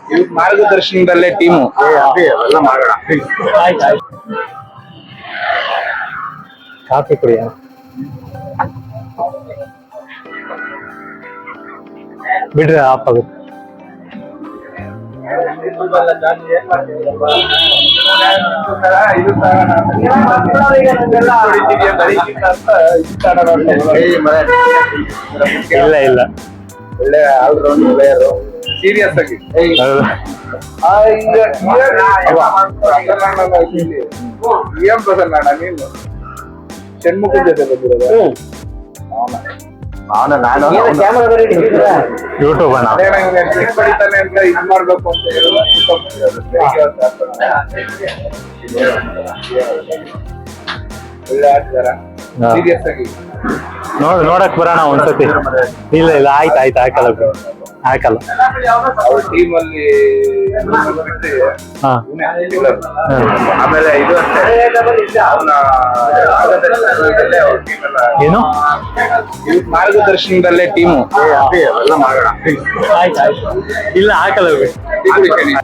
ಇವ್ರ ಮಾರ್ಗದರ್ಶನದಲ್ಲೇ ಟೀಮು ಎಲ್ಲ ಮಾಡೋಣ. ಕಾಫಿ ಕುಡಿಯ ಬಿಡ್ರಿ ಆಫ್ ಆಗುತ್ತೆ. ಇಲ್ಲ ಇಲ್ಲ ಒಳ್ಳೆ ಆಲ್ರೌಂಡ್ ಪ್ಲೇಯರು ಸೀರಿಯಸ್ ಆಗಿ ಏನ್ ಪ್ರಸನ್ನ ನೀನು ಷಣ್ಮುಖದ ಜೊತೆ ಬಂದಿರೋದು ಯೂಟ್ಯೂಬ್ ಅಣ್ಣ ಬಡಿತಾನೆ ಅಂತ ಇದ್ ಮಾಡ್ಬೇಕು ಅಂತ ಒಳ್ಳೆ ಆಟಗಾರ ಸೀರಿಯಸ್ ಆಗಿ ನೋಡಕ್ ಬರೋಣ ಒಂದ್ಸತಿ. ಇಲ್ಲ ಇಲ್ಲ ಆಯ್ತು ಹಾಕಲ್ಲ ಅವ್ರ ಟೀಮ್ ಅಲ್ಲಿ ಹಾ ಆಮೇಲೆ ಇದು ಅವನ ಏನು ಮಾರ್ಗದರ್ಶನದಲ್ಲೇ ಟೀಮು ಎಲ್ಲ ಮಾಡೋಣ. ಇಲ್ಲ ಹಾಕಲ್ಲ